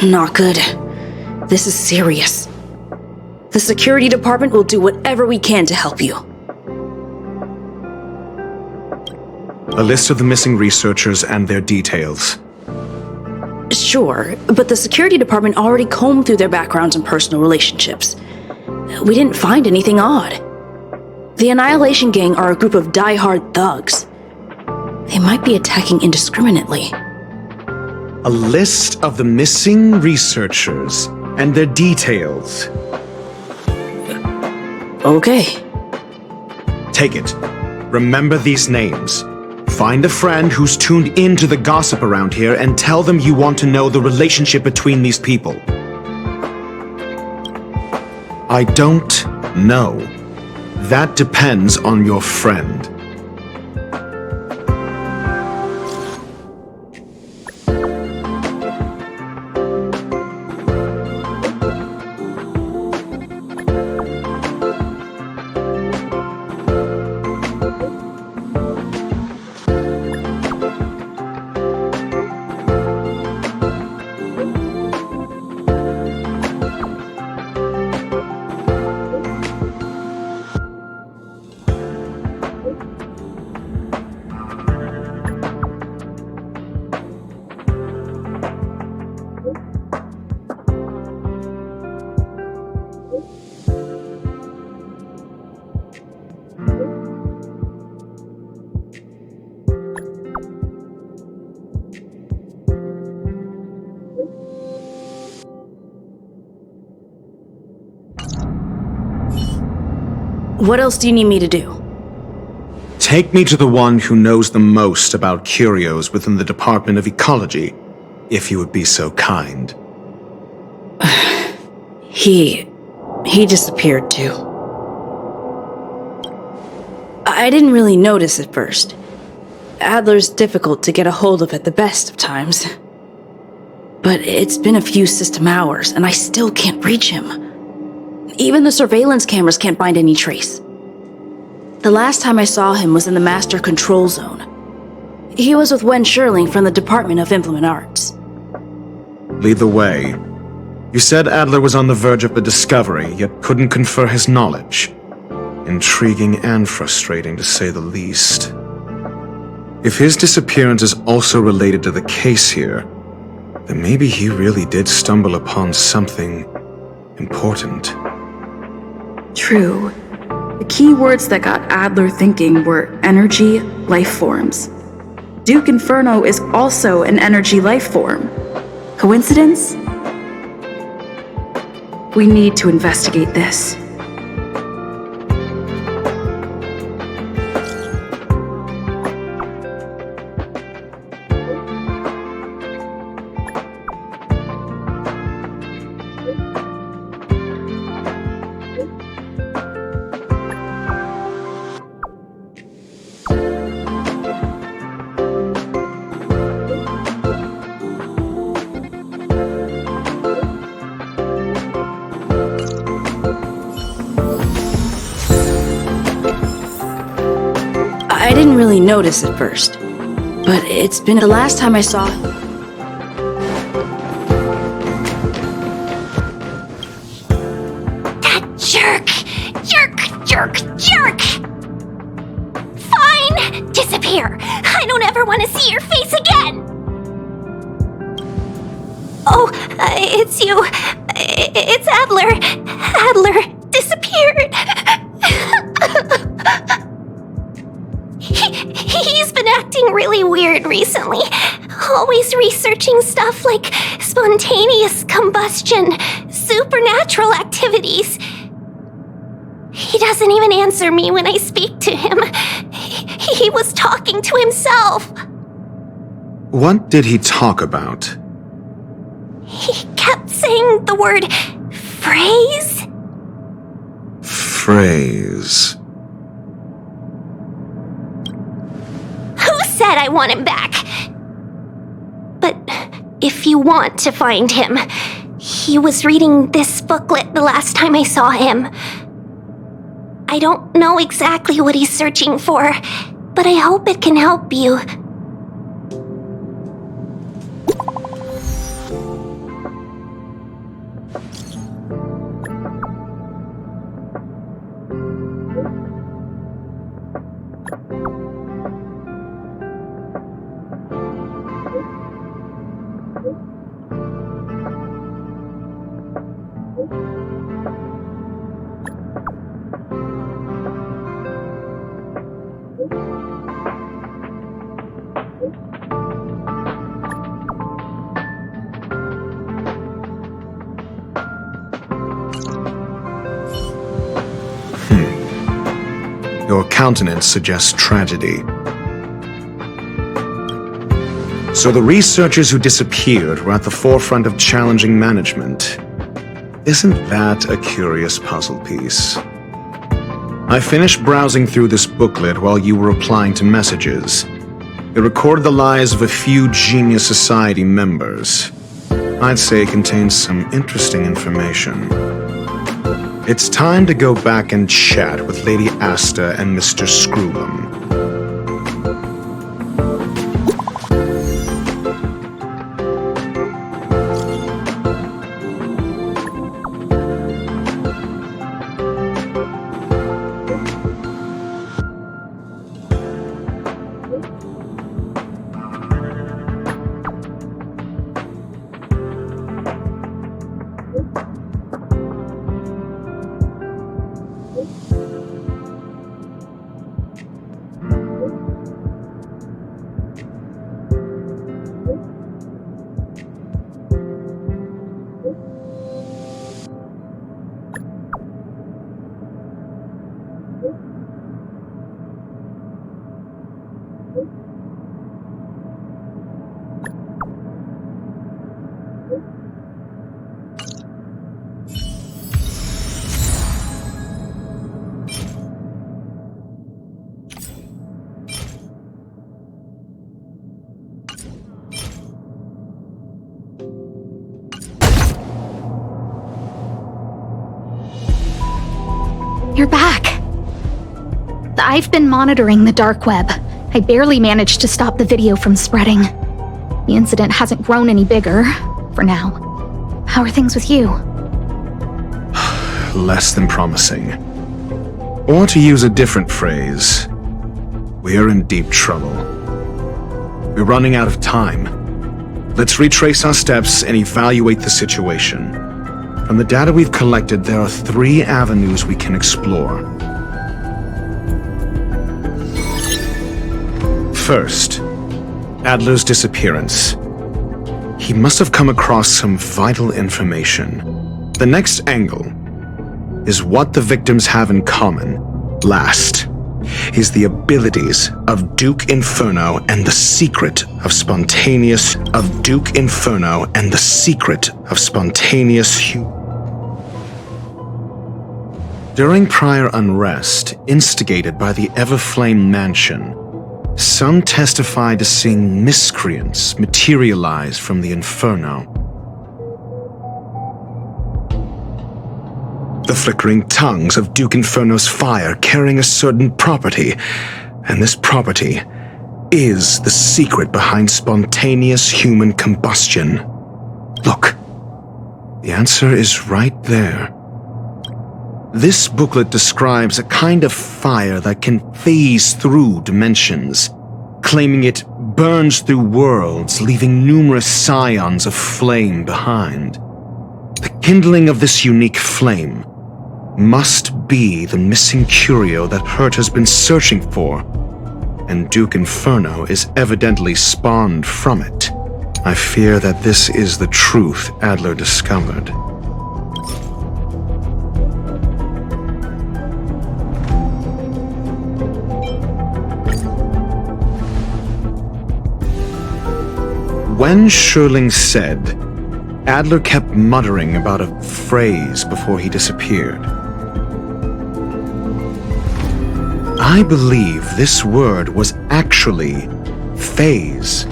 Not good. This is serious. The security department will do whatever we can to help you. A list of the missing researchers and their details. Sure, but the security department already combed through their backgrounds and personal relationships. We didn't find anything odd. The Annihilation Gang are a group of die-hard thugs. They might be attacking indiscriminately. A list of the missing researchers and their details. Okay. Take it. Remember these names. Find a friend who's tuned into the gossip around here and tell them you want to know the relationship between these people. I don't know. That depends on your friend. What else do you need me to do? Take me to the one who knows the most about curios within the Department of Ecology, if you would be so kind. He disappeared too. I didn't really notice at first. Adler's difficult to get a hold of at the best of times. But it's been a few system hours, and I still can't reach him. Even the surveillance cameras can't find any trace. The last time I saw him was in the Master Control Zone. He was with Wen Sherling from the Department of Implement Arts. Lead the way. You said Adler was on the verge of a discovery, yet couldn't confer his knowledge. Intriguing and frustrating, to say the least. If his disappearance is also related to the case here, then maybe he really did stumble upon something important. True. The key words that got Adler thinking were energy, life forms. Duke Inferno is also an energy life form. Coincidence? We need to investigate this. I didn't really notice at first, but it's been the last time I saw him. That jerk! Jerk! Fine! Disappear! I don't ever want to see your face again! Oh, it's you. It's Adler. Adler disappeared. He's been acting really weird recently. Always researching stuff like spontaneous combustion, supernatural activities. He doesn't even answer me when I speak to him. He was talking to himself. What did he talk about? He kept saying the word phrase. Phrase. Who said I want him back? But if you want to find him, he was reading this booklet the last time I saw him. I don't know exactly what he's searching for, but I hope it can help you. countenance suggests tragedy. So the researchers who disappeared were at the forefront of challenging management. Isn't that a curious puzzle piece? I finished browsing through this booklet while you were replying to messages. It recorded the lives of a few Genius Society members. I'd say it contains some interesting information. It's time to go back and chat with Lady Asta and Mr. Screw'em. You're back. I've been monitoring the dark web. I barely managed to stop the video from spreading. The incident hasn't grown any bigger, for now. How are things with you? Less than promising. Or to use a different phrase, we're in deep trouble. We're running out of time. Let's retrace our steps and evaluate the situation. From the data we've collected, there are 3 avenues we can explore. First, Adler's disappearance. He must have come across some vital information. The next angle is what the victims have in common. Last is the abilities of Duke Inferno and the secret of spontaneous During prior unrest, instigated by the Everflame Mansion, some testified to seeing miscreants materialize from the Inferno. The flickering tongues of Duke Inferno's fire carrying a certain property, and this property is the secret behind spontaneous human combustion. Look, the answer is right there. This booklet describes a kind of fire that can phase through dimensions, claiming it burns through worlds, leaving numerous scions of flame behind. The kindling of this unique flame must be the missing curio that Hurt has been searching for, and Duke Inferno is evidently spawned from it. I fear that this is the truth Adler discovered. When Sherling said, Adler kept muttering about a phrase before he disappeared. I believe this word was actually phase.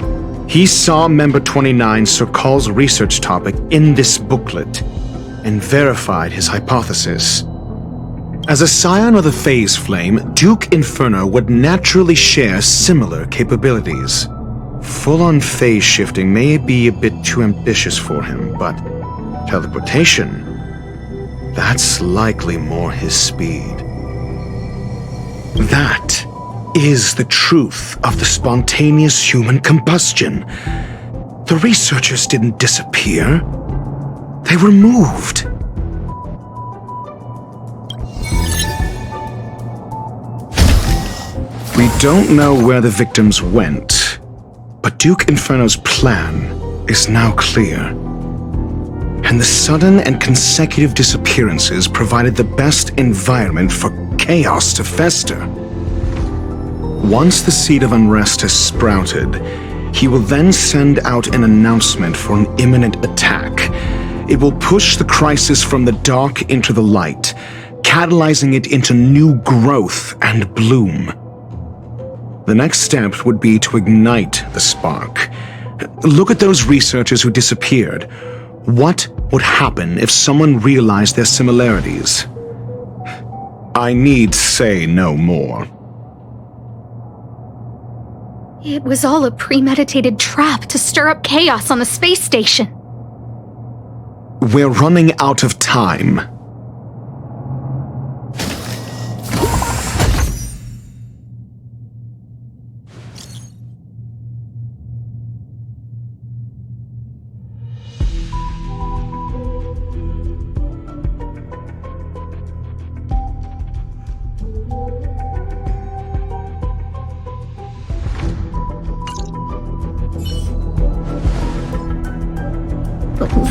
He saw Member 29 Sir Call's research topic in this booklet and verified his hypothesis. As a scion of the phase flame, Duke Inferno would naturally share similar capabilities. Full-on phase shifting may be a bit too ambitious for him, but teleportation, that's likely more his speed. That is the truth of the spontaneous human combustion. The researchers didn't disappear. They were moved. We don't know where the victims went, but Duke Inferno's plan is now clear. And the sudden and consecutive disappearances provided the best environment for chaos to fester. Once the seed of unrest has sprouted, he will then send out an announcement for an imminent attack. It will push the crisis from the dark into the light, catalyzing it into new growth and bloom. The next step would be to ignite the spark. Look at those researchers who disappeared. What would happen if someone realized their similarities? I need say no more. It was all a premeditated trap to stir up chaos on the space station. We're running out of time.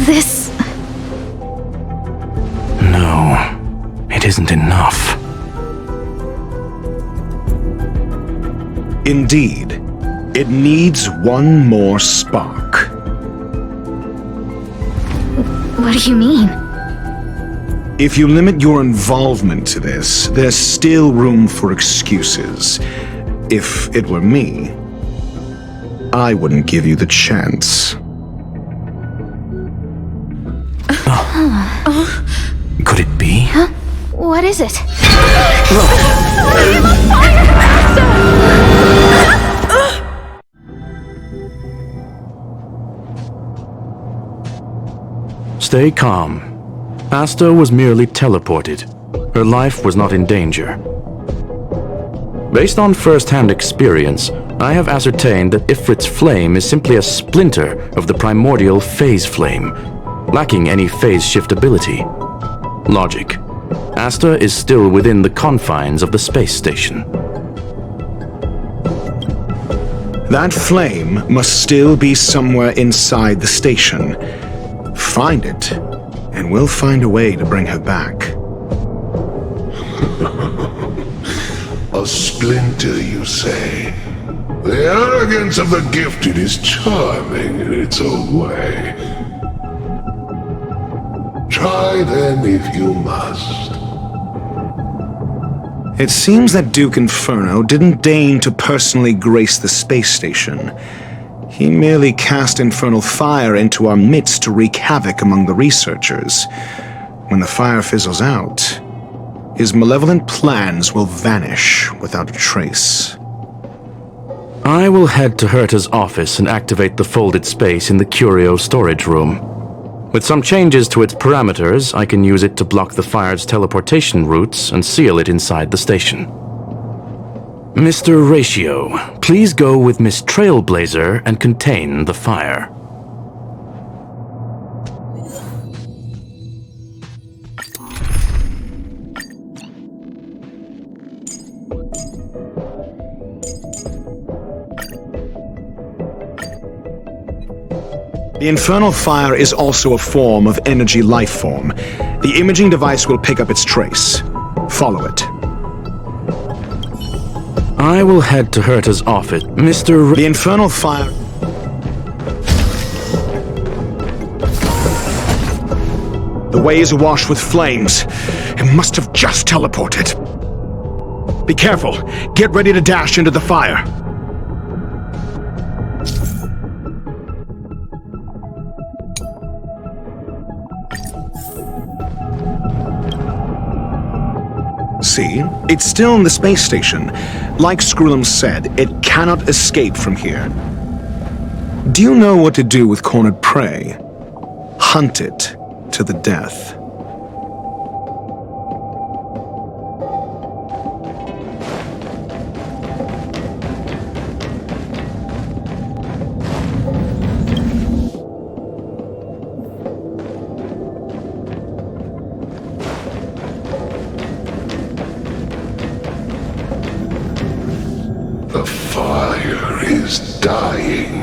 This... No, it isn't enough. Indeed, it needs one more spark. What do you mean? If you limit your involvement to this, there's still room for excuses. If it were me, I wouldn't give you the chance. Could it be? Huh? What is it? Stay calm. Asta was merely teleported. Her life was not in danger. Based on first-hand experience, I have ascertained that Ifrit's flame is simply a splinter of the primordial phase flame, lacking any phase shift ability. Logic. Asta is still within the confines of the space station. That flame must still be somewhere inside the station. Find it, and we'll find a way to bring her back. A splinter, you say? The arrogance of the gifted is charming in its own way. Try then if you must. It seems that Duke Inferno didn't deign to personally grace the space station. He merely cast infernal fire into our midst to wreak havoc among the researchers. When the fire fizzles out, his malevolent plans will vanish without a trace. I will head to Herta's office and activate the folded space in the curio storage room. With some changes to its parameters, I can use it to block the fire's teleportation routes and seal it inside the station. Mr. Ratio, please go with Miss Trailblazer and contain the fire. The infernal fire is also a form of energy life form. The imaging device will pick up its trace. Follow it. I will head to Herta's office. The infernal fire... The way is awash with flames. It must have just teleported. Be careful. Get ready to dash into the fire. See? It's still in the space station. Like Screwlum said, it cannot escape from here. Do you know what to do with cornered prey? Hunt it to the death. The fire is dying.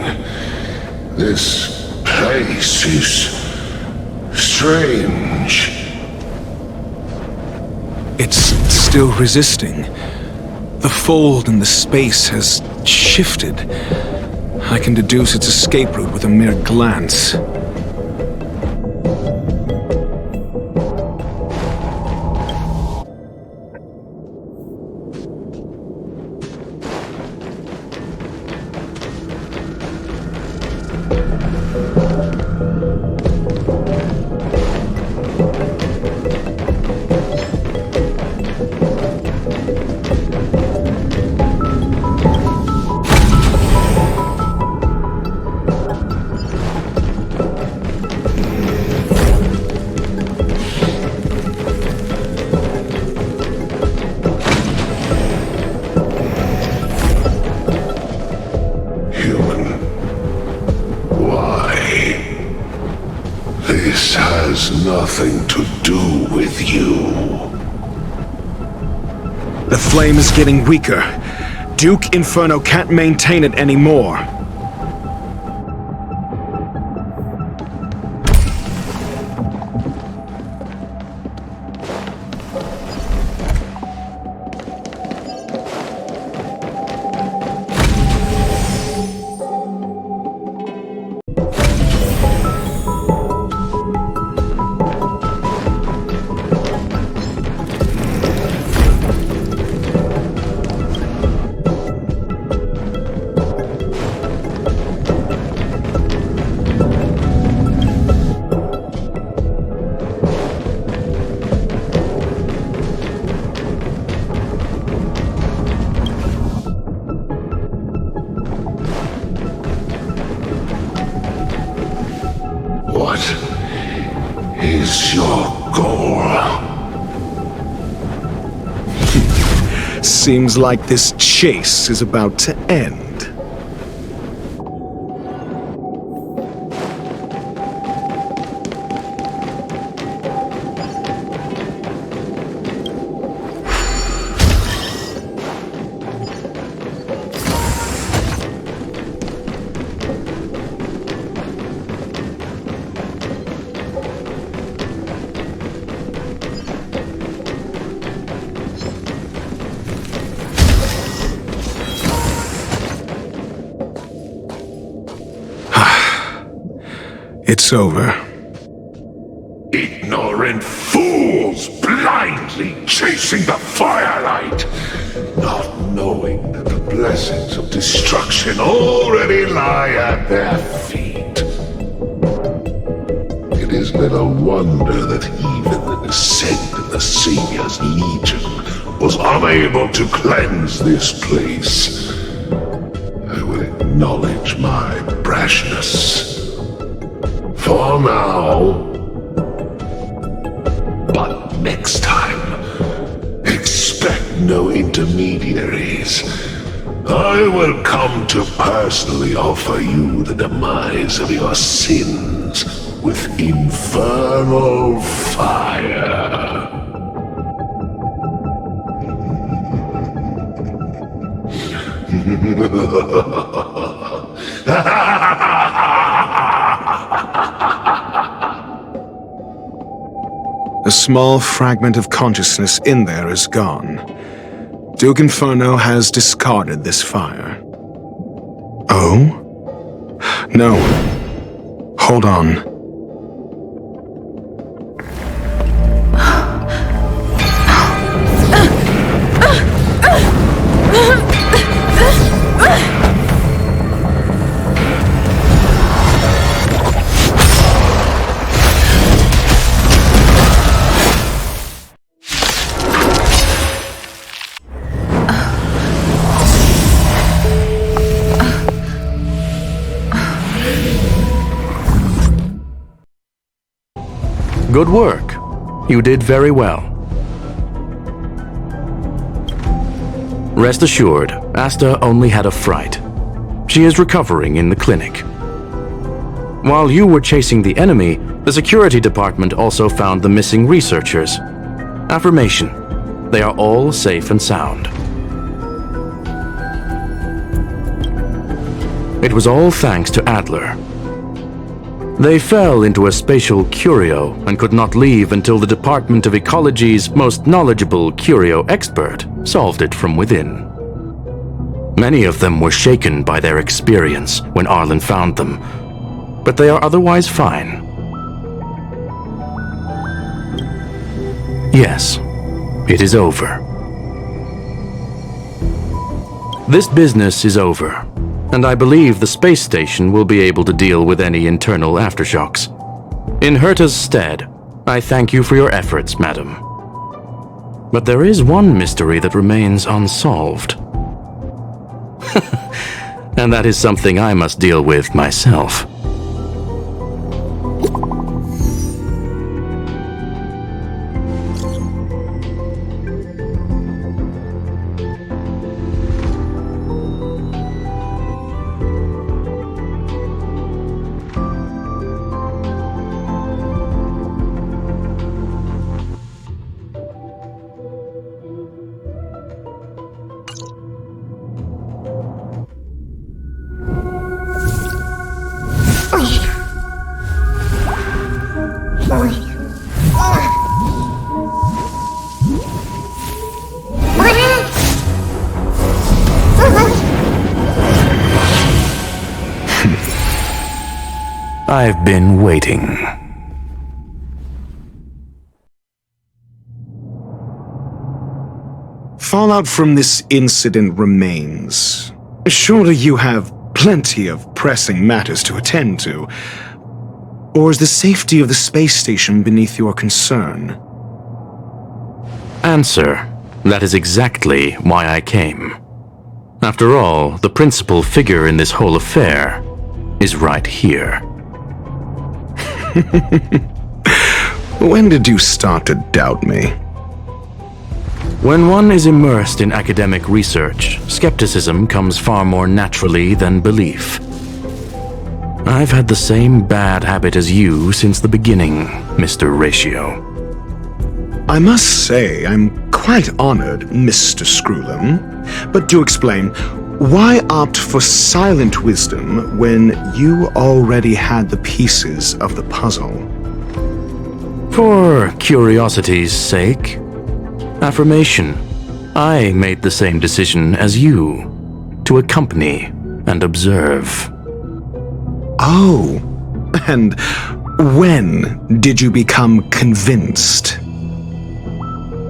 This place is strange. It's still resisting. The fold in the space has shifted. I can deduce its escape route with a mere glance. This has nothing to do with you. The flame is getting weaker. Duke Inferno can't maintain it anymore. What is your goal? Seems like this chase is about to end. It's over. Ignorant fools blindly chasing the firelight, not knowing that the blessings of destruction already lie at their feet. It is little wonder that even the descent of the Savior's Legion was unable to cleanse this place. I will acknowledge my brashness. For now. But next time, expect no intermediaries. I will come to personally offer you the demise of your sins with infernal fire. A small fragment of consciousness in there is gone. Duke Inferno has discarded this fire. Oh? No. Hold on. Good work. You did very well. Rest assured, Asta only had a fright. She is recovering in the clinic. While you were chasing the enemy, the security department also found the missing researchers. Affirmation: they are all safe and sound. It was all thanks to Adler. They fell into a spatial curio and could not leave until the Department of Ecology's most knowledgeable curio expert solved it from within. Many of them were shaken by their experience when Arlen found them, but they are otherwise fine. Yes, it is over. This business is over, and I believe the space station will be able to deal with any internal aftershocks. In Herta's stead, I thank you for your efforts, madam. But there is one mystery that remains unsolved. And that is something I must deal with myself. I've been waiting. Fallout from this incident remains. Surely you have plenty of pressing matters to attend to. Or is the safety of the space station beneath your concern? Answer. That is exactly why I came. After all, the principal figure in this whole affair is right here. When did you start to doubt me? When one is immersed in academic research, skepticism comes far more naturally than belief. I've had the same bad habit as you since the beginning, Mr. Ratio. I must say I'm quite honored, Mr. Screwlam. But to explain, why opt for silent wisdom when you already had the pieces of the puzzle? For curiosity's sake. Affirmation. I made the same decision as you, to accompany and observe. Oh, and when did you become convinced?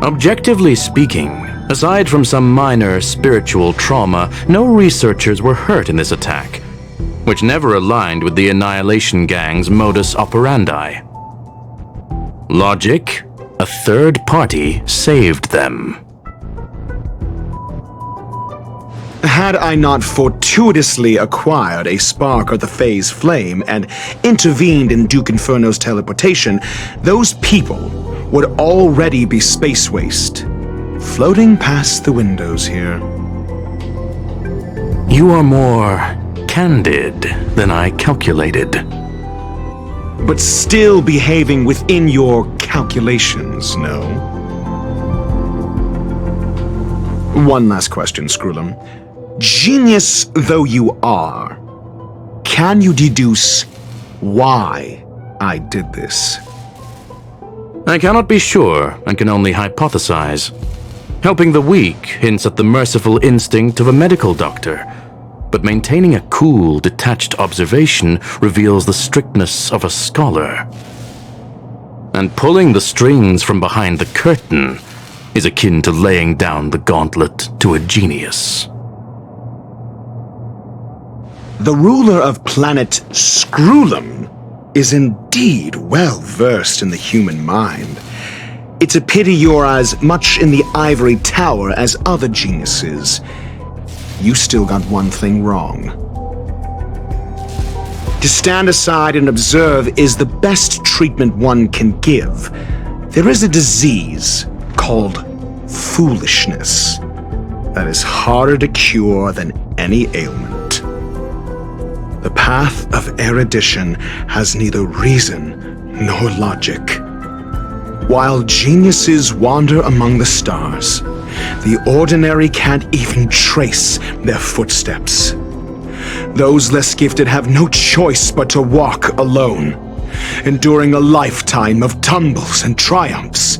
Objectively speaking, aside from some minor spiritual trauma, no researchers were hurt in this attack, which never aligned with the Annihilation Gang's modus operandi. Logic? A third party saved them. Had I not fortuitously acquired a spark of the phase flame and intervened in Duke Inferno's teleportation, those people would already be space waste, floating past the windows here. You are more candid than I calculated. But still behaving within your calculations, no? One last question, Screwlam. Genius though you are, can you deduce why I did this? I cannot be sure and can only hypothesize. Helping the weak hints at the merciful instinct of a medical doctor, but maintaining a cool, detached observation reveals the strictness of a scholar. And pulling the strings from behind the curtain is akin to laying down the gauntlet to a genius. The ruler of planet Screwlam is indeed well versed in the human mind. It's a pity you're as much in the ivory tower as other geniuses. You still got one thing wrong. To stand aside and observe is the best treatment one can give. There is a disease called foolishness that is harder to cure than any ailment. The path of erudition has neither reason nor logic. While geniuses wander among the stars, the ordinary can't even trace their footsteps. Those less gifted have no choice but to walk alone, enduring a lifetime of tumbles and triumphs.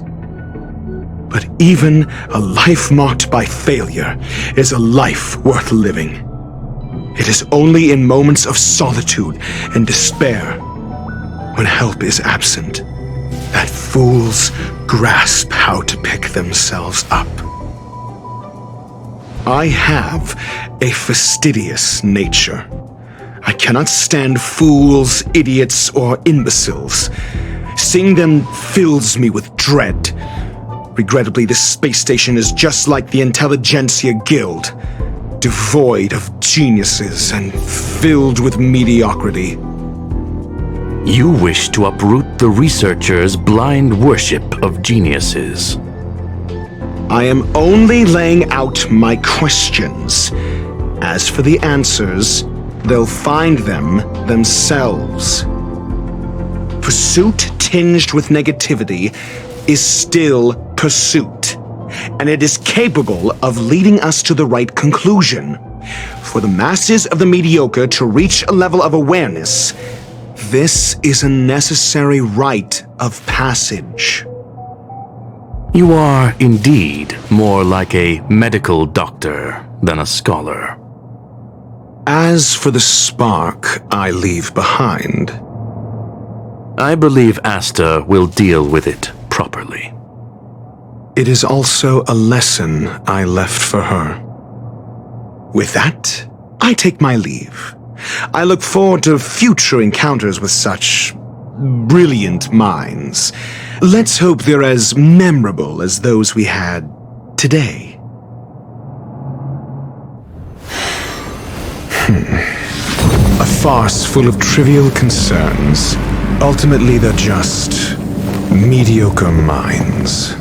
But even a life marked by failure is a life worth living. It is only in moments of solitude and despair, when help is absent, that fools grasp how to pick themselves up. I have a fastidious nature. I cannot stand fools, idiots, or imbeciles. Seeing them fills me with dread. Regrettably, this space station is just like the Intelligentsia Guild, devoid of geniuses and filled with mediocrity. You wish to uproot the researchers' blind worship of geniuses. I am only laying out my questions. As for the answers, they'll find them themselves. Pursuit tinged with negativity is still pursuit, and it is capable of leading us to the right conclusion. For the masses of the mediocre to reach a level of awareness, this is a necessary rite of passage. You are indeed more like a medical doctor than a scholar. As for the spark I leave behind, I believe Asta will deal with it properly. it is also a lesson I left for her. With that, I take my leave. I look forward to future encounters with such brilliant minds. Let's hope they're as memorable as those we had today. A farce full of trivial concerns. Ultimately, they're just mediocre minds.